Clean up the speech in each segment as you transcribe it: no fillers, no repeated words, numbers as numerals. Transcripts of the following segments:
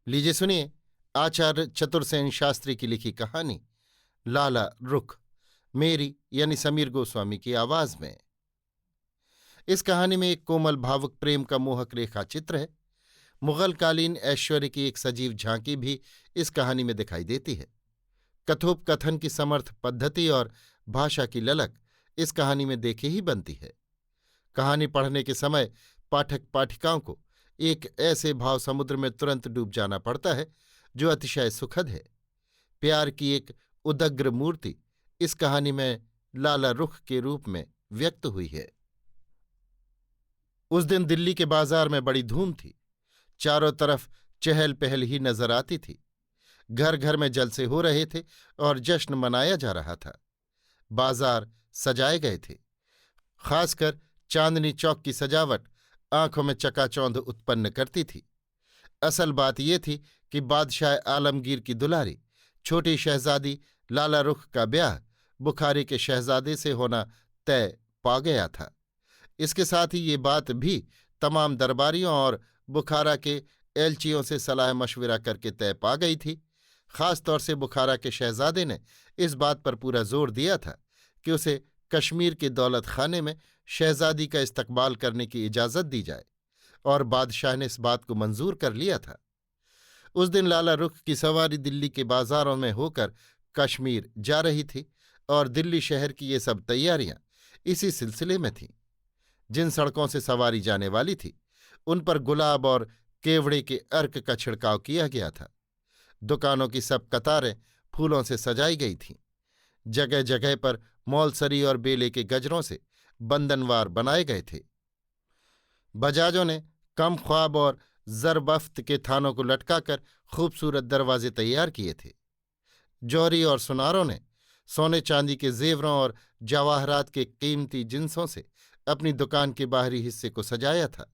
लीजिए सुनिए आचार्य चतुर्सेन शास्त्री की लिखी कहानी लाला रुख, मेरी यानी समीर गोस्वामी की आवाज में। इस कहानी में एक कोमल भावुक प्रेम का मोहक रेखा चित्र है। मुगल कालीन ऐश्वर्य की एक सजीव झांकी भी इस कहानी में दिखाई देती है। कथोपकथन की समर्थ पद्धति और भाषा की ललक इस कहानी में देखे ही बनती है। कहानी पढ़ने के समय पाठक पाठिकाओं को एक ऐसे भाव समुद्र में तुरंत डूब जाना पड़ता है जो अतिशय सुखद है। प्यार की एक उदग्र मूर्ति इस कहानी में लाला रुख के रूप में व्यक्त हुई है। उस दिन दिल्ली के बाजार में बड़ी धूम थी। चारों तरफ चहल पहल ही नजर आती थी। घर घर में जलसे हो रहे थे और जश्न मनाया जा रहा था। बाजार सजाए गए थे। खासकर चांदनी चौक की सजावट आंखों में चकाचौंध उत्पन्न करती थी। असल बात यह थी कि बादशाह आलमगीर की दुलारी छोटी शहजादी लाला रुख का ब्याह बुखारी के शहजादे से होना तय पा गया था। इसके साथ ही ये बात भी तमाम दरबारियों और बुखारा के एलचियों से सलाह मशविरा करके तय पा गई थी। खासतौर से बुखारा के शहजादे ने इस बात पर पूरा जोर दिया था कि उसे कश्मीर के दौलत खाने में शहजादी का इस्तकबाल करने की इजाज़त दी जाए, और बादशाह ने इस बात को मंजूर कर लिया था। उस दिन लाला रुख की सवारी दिल्ली के बाजारों में होकर कश्मीर जा रही थी, और दिल्ली शहर की ये सब तैयारियां इसी सिलसिले में थीं। जिन सड़कों से सवारी जाने वाली थी उन पर गुलाब और केवड़े के अर्क का छिड़काव किया गया था। दुकानों की सब कतारें फूलों से सजाई गई थीं। जगह जगह पर मौलसरी और बेले के गजरों से बंधनवार बनाए गए थे। बजाजों ने कम ख्वाब और जरबफ्त के थानों को लटकाकर खूबसूरत दरवाजे तैयार किए थे। जौहरी और सुनारों ने सोने चांदी के जेवरों और जवाहरात के कीमती जिन्सों से अपनी दुकान के बाहरी हिस्से को सजाया था।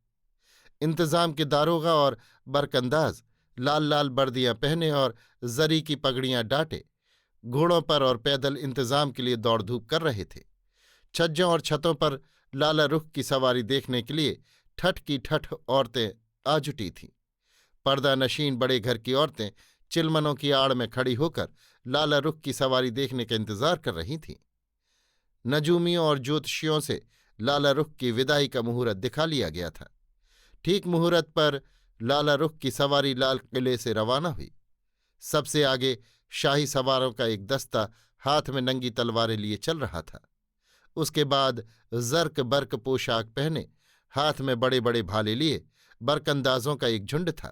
इंतजाम के दारोगा और बरकंदाज लाल लाल वर्दियां पहने और जरी की पगड़ियां डाटे घोड़ों पर और पैदल इंतजाम के लिए दौड़ धूप कर रहे थे। छज्जों और छतों पर लाला रुख की सवारी देखने के लिए ठठ की ठठ औरतें आ जुटी थीं। पर्दा नशीन बड़े घर की औरतें चिलमनों की आड़ में खड़ी होकर लाला रुख की सवारी देखने का इंतजार कर रही थीं। नजूमियों और ज्योतिषियों से लाला रुख की विदाई का मुहूर्त दिखा लिया गया था। ठीक मुहूर्त पर लाला रुख की सवारी लाल किले से रवाना हुई। सबसे आगे शाही सवारों का एक दस्ता हाथ में नंगी तलवारें लिए चल रहा था। उसके बाद जर्क बर्क पोशाक पहने हाथ में बड़े बड़े भाले लिए बरकंदाजों का एक झुंड था।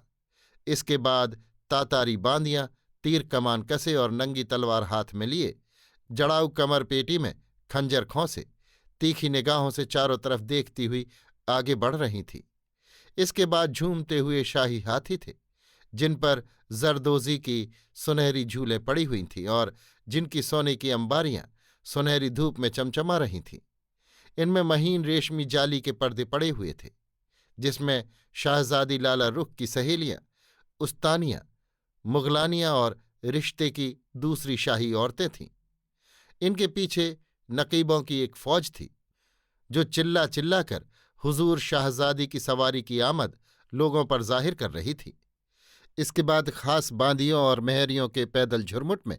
इसके बाद तातारी बांदियां तीर कमान कसे और नंगी तलवार हाथ में लिए जड़ाऊ कमर पेटी में खंजर खोंसे तीखी निगाहों से चारों तरफ देखती हुई आगे बढ़ रही थी। इसके बाद झूमते हुए शाही हाथी थे, जिन पर जरदोजी की सुनहरी झूलें पड़ी हुई थीं और जिनकी सोने की अंबारियां सुनहरी धूप में चमचमा रही थीं। इनमें महीन रेशमी जाली के पर्दे पड़े हुए थे, जिसमें शाहजादी लाला रुख की सहेलियां उस्तानियां मुगलानियां और रिश्ते की दूसरी शाही औरतें थीं। इनके पीछे नकीबों की एक फौज थी, जो चिल्ला चिल्ला कर हुजूर शाहजादी की सवारी की आमद लोगों पर जाहिर कर रही थी। इसके बाद खास बांदियों और मेहरियों के पैदल झुरमुट में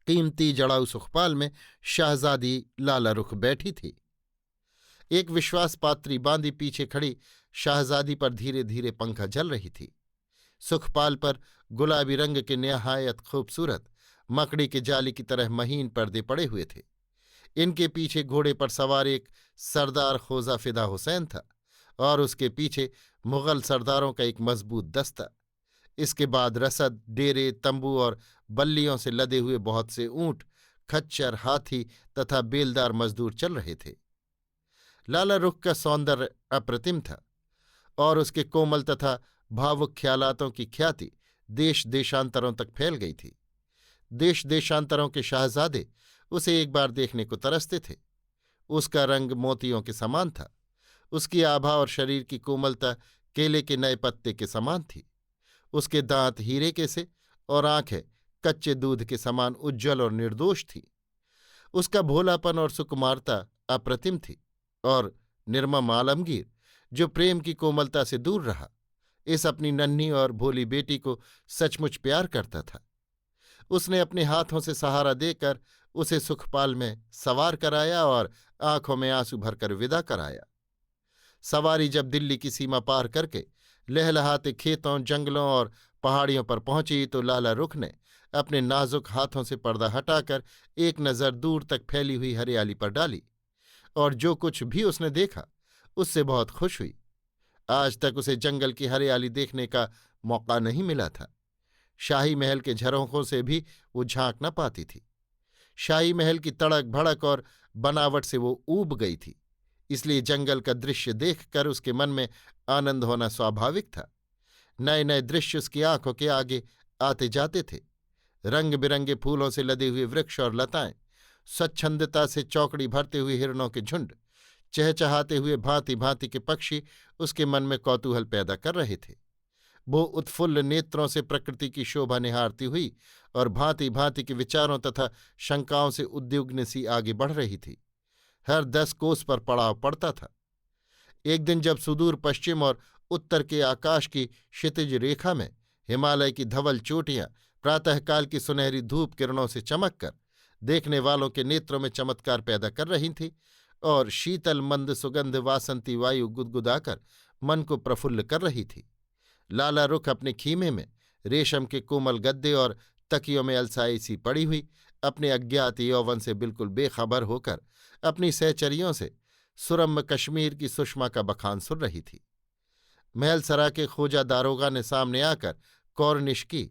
कीमती जड़ाऊ सुखपाल में शाहजादी लाला रुख बैठी थी। एक विश्वासपात्री बांदी पीछे खड़ी शाहजादी पर धीरे धीरे पंखा झल रही थी। सुखपाल पर गुलाबी रंग के निहायत खूबसूरत मकड़ी के जाली की तरह महीन पर्दे पड़े हुए थे। इनके पीछे घोड़े पर सवार एक सरदार खोजा फिदा हुसैन था और उसके पीछे मुगल सरदारों का एक मजबूत दस्ता। इसके बाद रसद, डेरे, तंबू और बल्लियों से लदे हुए बहुत से ऊंट, खच्चर, हाथी तथा बेलदार मजदूर चल रहे थे। लाला रुख का सौंदर्य अप्रतिम था और उसके कोमल तथा भावुक ख्यालातों की ख्याति देश देशांतरों तक फैल गई थी। देश देशांतरों के शाहजादे उसे एक बार देखने को तरसते थे। उसका रंग मोतियों के समान था। उसकी आभा और शरीर की कोमलता केले के नए पत्ते के समान थी। उसके दांत हीरे के से और आंखें कच्चे दूध के समान उज्ज्वल और निर्दोष थी। उसका भोलापन और सुकुमारता अप्रतिम थी, और निर्मम आलमगीर, जो प्रेम की कोमलता से दूर रहा, इस अपनी नन्ही और भोली बेटी को सचमुच प्यार करता था। उसने अपने हाथों से सहारा देकर उसे सुखपाल में सवार कराया और आंखों में आंसू भरकर विदा कराया। सवारी जब दिल्ली की सीमा पार करके लहलहाते खेतों, जंगलों और पहाड़ियों पर पहुंची तो लाला रुख ने अपने नाजुक हाथों से पर्दा हटाकर एक नज़र दूर तक फैली हुई हरियाली पर डाली, और जो कुछ भी उसने देखा उससे बहुत खुश हुई। आज तक उसे जंगल की हरियाली देखने का मौका नहीं मिला था। शाही महल के झरोखों से भी वो झांक न पाती थी। शाही महल की तड़क भड़क और बनावट से वो ऊब गई थी, इसलिए जंगल का दृश्य देखकर उसके मन में आनंद होना स्वाभाविक था। नए नए दृश्य उसकी आंखों के आगे आते जाते थे। रंग बिरंगे फूलों से लदे हुए वृक्ष और लताएं, स्वच्छंदता से चौकड़ी भरते हुए हिरणों के झुंड, चहचहाते हुए भांति भांति के पक्षी उसके मन में कौतूहल पैदा कर रहे थे। वो उत्फुल्ल नेत्रों से प्रकृति की शोभा निहारती हुई और भांति भांति के विचारों तथा शंकाओं से उद्विग्न सी आगे बढ़ रही थी। हर 10 कोस पर पड़ाव पड़ता था। एक दिन जब सुदूर पश्चिम और उत्तर के आकाश की क्षितिज रेखा में हिमालय की धवल चोटियां प्रातःकाल की सुनहरी धूप किरणों से चमककर देखने वालों के नेत्रों में चमत्कार पैदा कर रही थी और शीतल मंद सुगंध वासंती वायु गुदगुदाकर मन को प्रफुल्ल कर रही थी, लाला रुख अपने खीमे में रेशम के कोमल गद्दे और तकियों में अलसाई सी पड़ी हुई अपने अज्ञात यौवन से बिल्कुल बेखबर होकर अपनी सहचरियों से सुरम्य कश्मीर की सुषमा का बखान सुन रही थी। महलसरा के खोजा दारोगा ने सामने आकर कौरनिश की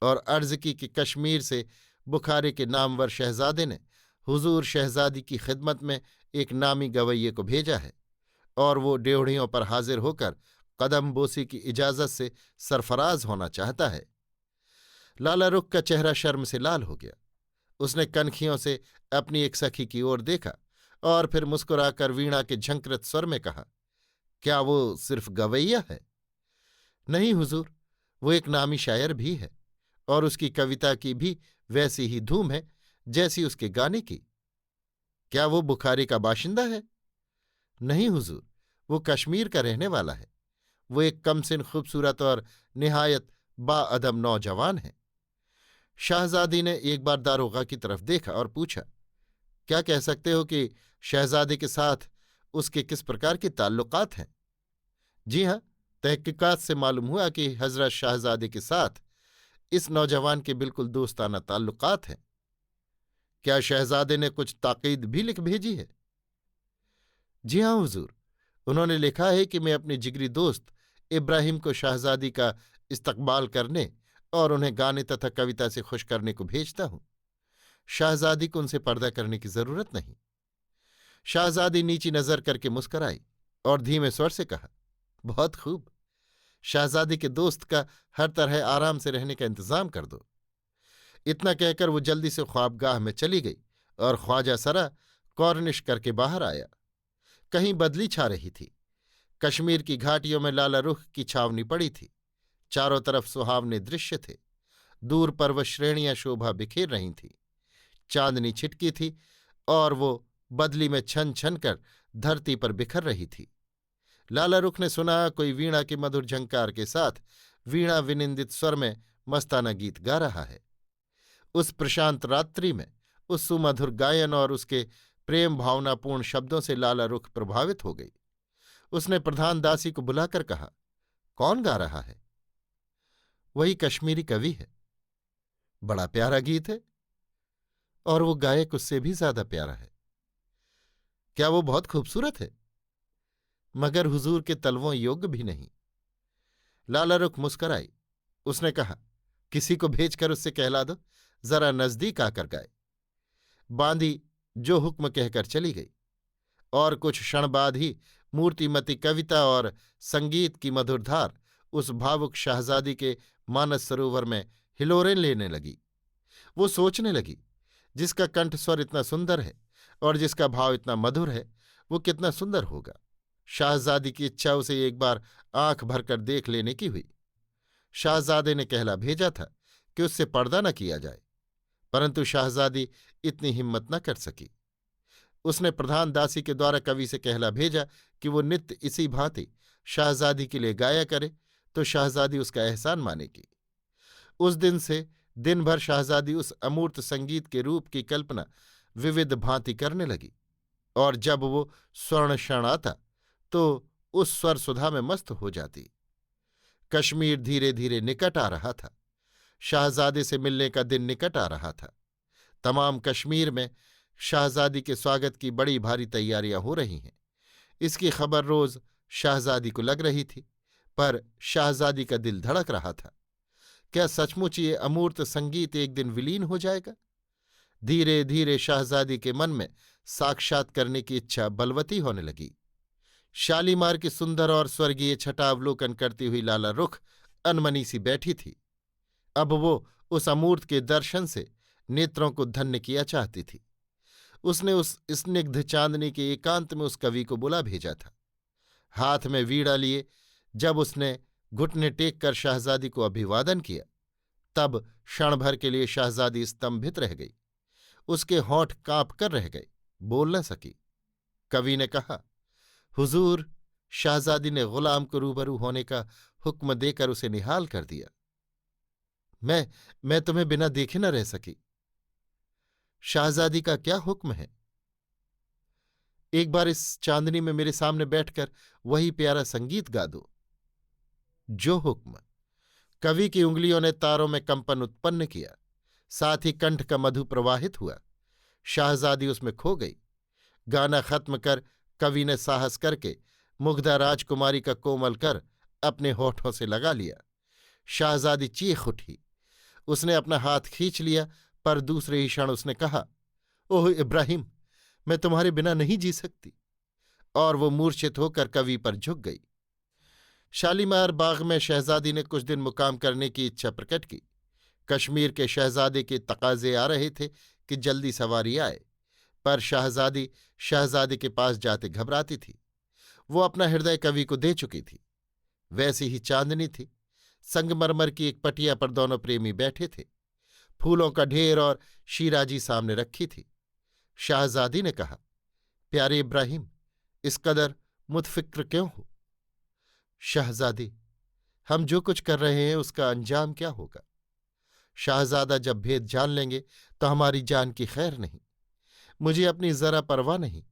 और अर्ज की कि कश्मीर से बुखारे के नामवर शहजादे ने हुजूर शहजादी की खिदमत में एक नामी गवैये को भेजा है और वो ड्योढ़ियों पर हाजिर होकर कदम बोसी की इजाजत से सरफराज होना चाहता है। लाला रुख का चेहरा शर्म से लाल हो गया। उसने कनखियों से अपनी एक सखी की ओर देखा और फिर मुस्कुराकर वीणा के झंकृत स्वर में कहा, क्या वो सिर्फ गवैया है? नहीं हुजूर, वो एक नामी शायर भी है और उसकी कविता की भी वैसी ही धूम है जैसी उसके गाने की। क्या वो बुखारी का बाशिंदा है? नहीं हुजूर, वो कश्मीर का रहने वाला है। वो एक कमसिन खूबसूरत और निहायत बाअदब नौजवान है। शाहजादी ने एक बार दारोगा की तरफ देखा और पूछा, क्या कह सकते हो कि शहजादे के साथ उसके किस प्रकार के ताल्लुकात हैं? जी हाँ, तहकीकात से मालूम हुआ कि हजरत शाहजादे के साथ इस नौजवान के बिल्कुल दोस्ताना ताल्लुकात हैं। क्या शहजादे ने कुछ ताकीद भी लिख भेजी है? जी हाँ हुजूर, उन्होंने लिखा है कि मैं अपने जिगरी दोस्त इब्राहिम को शहजादी का इस्तकबाल करने और उन्हें गाने तथा कविता से खुश करने को भेजता हूं। शहजादी को उनसे पर्दा करने की जरूरत नहीं। शहजादी नीची नजर करके मुस्कराई और धीमे स्वर से कहा, बहुत खूब। शहजादी के दोस्त का हर तरह आराम से रहने का इंतजाम कर दो। इतना कहकर वो जल्दी से ख्वाबगाह में चली गई और ख्वाजा सरा कौरनिश करके बाहर आया। कहीं बदली छा रही थी। कश्मीर की घाटियों में लाला रुख की छावनी पड़ी थी। चारों तरफ सुहावने दृश्य थे। दूर पर्वत श्रेणियां शोभा बिखेर रही थीं। चांदनी छिटकी थी और वो बदली में छन छन कर धरती पर बिखर रही थी। लाला रुख ने सुना कोई वीणा के मधुर झंकार के साथ वीणा विनिंदित स्वर में मस्ताना गीत गा रहा है। उस प्रशांत रात्रि में उस सुमधुर गायन और उसके प्रेम भावनापूर्ण शब्दों से लाला रुख प्रभावित हो गई। उसने प्रधान दासी को बुलाकर कहा, कौन गा रहा है? वही कश्मीरी कवि है। बड़ा प्यारा गीत है और वो गायक उससे भी ज्यादा प्यारा है। क्या वो बहुत खूबसूरत है? मगर हुजूर के तलवों योग्य भी नहीं। लाला रुख मुस्कराई। उसने कहा, किसी को भेजकर उससे कहला दो जरा नजदीक आकर गाए। बांदी जो हुक्म कहकर चली गई और कुछ क्षण बाद ही मूर्तिमती कविता और संगीत की मधुर धार उस भावुक शाहजादी के मानस सरोवर में हिलोरें लेने लगी। वो सोचने लगी, जिसका कंठ स्वर इतना सुंदर है और जिसका भाव इतना मधुर है, वो कितना सुंदर होगा। शाहजादी की इच्छा उसे एक बार आंख भरकर देख लेने की हुई। शाहजादे ने कहला भेजा था कि उससे पर्दा न किया जाए, परंतु शाहजादी इतनी हिम्मत न कर सकी। उसने प्रधान दासी के द्वारा कवि से कहला भेजा कि वो नित्य इसी भांति शाहजादी के लिए गाया करे तो शहजादी उसका एहसान मानेगी। उस दिन से दिन भर शहजादी उस अमूर्त संगीत के रूप की कल्पना विविध भांति करने लगी, और जब वो स्वर्ण क्षण आता तो उस स्वर सुधा में मस्त हो जाती। कश्मीर धीरे धीरे निकट आ रहा था। शहजादे से मिलने का दिन निकट आ रहा था। तमाम कश्मीर में शहजादी के स्वागत की बड़ी भारी तैयारियां हो रही हैं, इसकी खबर रोज शहजादी को लग रही थी। पर शहजादी का दिल धड़क रहा था। क्या सचमुच ये अमूर्त संगीत एक दिन विलीन हो जाएगा? धीरे धीरे शहजादी के मन में साक्षात करने की इच्छा बलवती होने लगी। शालीमार की सुंदर और स्वर्गीय छटा अवलोकन करती हुई लाला रुख अनमनी सी बैठी थी। अब वो उस अमूर्त के दर्शन से नेत्रों को धन्य किया चाहती थी। उसने उस स्निग्ध चांदनी के एकांत में उस कवि को बुला भेजा था। हाथ में वीणा लिए जब उसने घुटने टेक कर शहजादी को अभिवादन किया, तब क्षण भर के लिए शहजादी स्तंभित रह गई। उसके होंठ कांप कर रह गए, बोल न सकी। कवि ने कहा, हुजूर। शहजादी ने गुलाम को रूबरू होने का हुक्म देकर उसे निहाल कर दिया। मैं तुम्हें बिना देखे न रह सकी। शहजादी का क्या हुक्म है? एक बार इस चांदनी में मेरे सामने बैठकर वही प्यारा संगीत गा दो। जो हुक्म। कवि की उंगलियों ने तारों में कंपन उत्पन्न किया, साथ ही कंठ का मधु प्रवाहित हुआ। शहजादी उसमें खो गई। गाना खत्म कर कवि ने साहस करके मुग्धा राजकुमारी का कोमल कर अपने होठों से लगा लिया। शहजादी चीख उठी। उसने अपना हाथ खींच लिया, पर दूसरे ही क्षण उसने कहा, ओह इब्राहिम, मैं तुम्हारे बिना नहीं जी सकती। और वो मूर्छित होकर कवि पर झुक गई। शालीमार बाग में शहजादी ने कुछ दिन मुकाम करने की इच्छा प्रकट की। कश्मीर के शहजादे के तकाजे आ रहे थे कि जल्दी सवारी आए, पर शहजादी के पास जाते घबराती थी। वो अपना हृदय कवि को दे चुकी थी। वैसी ही चांदनी थी। संगमरमर की एक पटिया पर दोनों प्रेमी बैठे थे। फूलों का ढेर और शीराजी सामने रखी थी। शहजादी ने कहा, प्यारे इब्राहिम, इस कदर मुतफिक्र क्यों हो? शहजादी, हम जो कुछ कर रहे हैं उसका अंजाम क्या होगा? शाहजादा जब भेद जान लेंगे तो हमारी जान की खैर नहीं। मुझे अपनी जरा परवाह नहीं,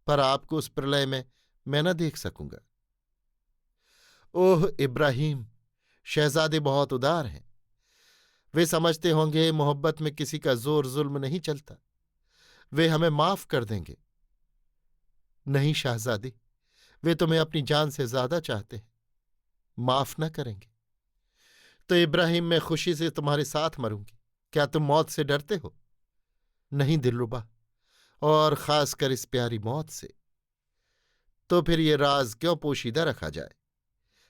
पर आपको उस प्रलय में मैं न देख सकूंगा। ओह इब्राहिम, शहजादे बहुत उदार हैं। वे समझते होंगे मोहब्बत में किसी का जोर जुल्म नहीं चलता। वे हमें माफ कर देंगे। नहीं शहजादी, वे तुम्हें अपनी जान से ज्यादा चाहते हैं, माफ न करेंगे। तो इब्राहिम, मैं खुशी से तुम्हारे साथ मरूंगी। क्या तुम मौत से डरते हो? नहीं दिलरुबा, और खासकर इस प्यारी मौत से। तो फिर ये राज क्यों पोशीदा रखा जाए?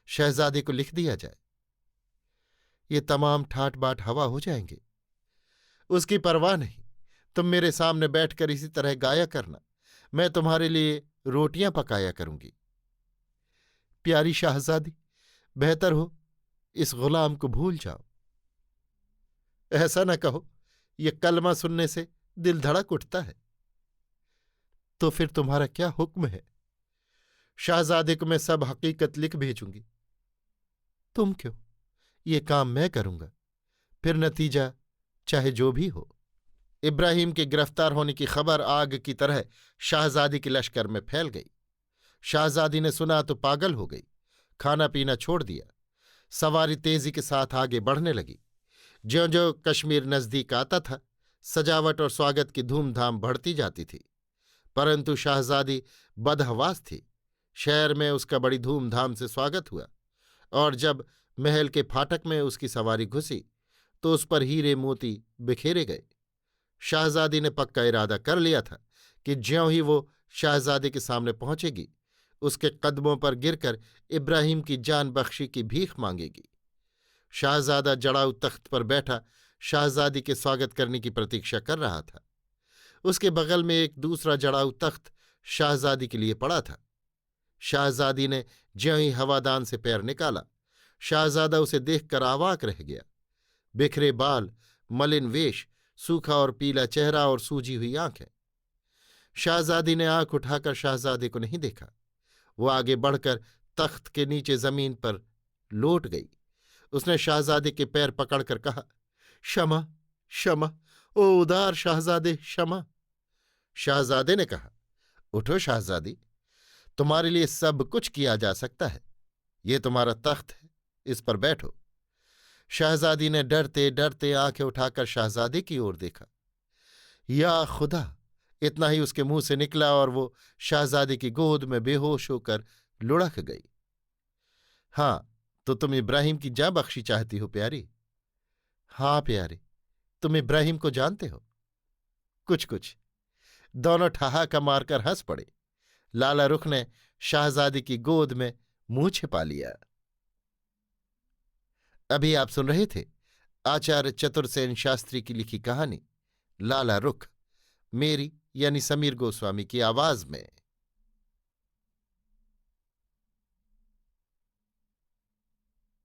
शहजादे को लिख दिया जाए। ये तमाम ठाट बाट हवा हो जाएंगे। उसकी परवाह नहीं। तुम मेरे सामने बैठकर इसी तरह गाया करना। मैं तुम्हारे लिए रोटियां पकाया करूंगी। प्यारी शाहजादी, बेहतर हो इस गुलाम को भूल जाओ। ऐसा न कहो, ये कलमा सुनने से दिल धड़क उठता है। तो फिर तुम्हारा क्या हुक्म है? शाहजादे को मैं सब हकीकत लिख भेजूंगी। तुम क्यों, ये काम मैं करूंगा, फिर नतीजा चाहे जो भी हो। इब्राहिम के गिरफ्तार होने की खबर आग की तरह शाहजादी के लश्कर में फैल गई। शाहजादी ने सुना तो पागल हो गई। खाना पीना छोड़ दिया। सवारी तेजी के साथ आगे बढ़ने लगी। ज्यों ज्यों कश्मीर नजदीक आता था, सजावट और स्वागत की धूमधाम बढ़ती जाती थी। परंतु शाहजादी बदहवास थी। शहर में उसका बड़ी धूमधाम से स्वागत हुआ, और जब महल के फाटक में उसकी सवारी घुसी तो उस पर हीरे मोती बिखेरे गए। शाहजादी ने पक्का इरादा कर लिया था कि ज्यों ही वो शाहजादे के सामने पहुंचेगी, उसके कदमों पर गिरकर इब्राहिम की जान बख्शी की भीख मांगेगी। शाहजादा जड़ाऊ तख्त पर बैठा शाहजादी के स्वागत करने की प्रतीक्षा कर रहा था। उसके बगल में एक दूसरा जड़ाऊ तख्त शाहजादी के लिए पड़ा था। शाहजादी ने ज्यों ही हवादान से पैर निकाला, शाहजादा उसे देखकर अवाक रह गया। बिखरे बाल, मलिन वेश, सूखा और पीला चेहरा और सूजी हुई आंखें। शाहजादी ने आंख उठाकर शाहजादे को नहीं देखा। वो आगे बढ़कर तख्त के नीचे जमीन पर लौट गई। उसने शाहजादे के पैर पकड़कर कहा, क्षमा, क्षमा, ओ उदार शाहजादे, क्षमा। शाहजादे ने कहा, उठो शाहजादी, तुम्हारे लिए सब कुछ किया जा सकता है। ये तुम्हारा तख्त है, इस पर बैठो। शहजादी ने डरते डरते आंखें उठाकर शाहजादे की ओर देखा। या खुदा, इतना ही उसके मुंह से निकला और वो शाहजादे की गोद में बेहोश होकर लुढ़क गई। हां, तो तुम इब्राहिम की जान बख्शी चाहती हो प्यारी? हां प्यारे, तुम इब्राहिम को जानते हो? कुछ कुछ। दोनों ठहाका मारकर हंस पड़े। लाला रुख ने शाहजादी की गोद में मुंह छिपा लिया। अभी आप सुन रहे थे आचार्य चतुर्सेन शास्त्री की लिखी कहानी लाला रुख, मेरी यानी समीर गोस्वामी की आवाज में।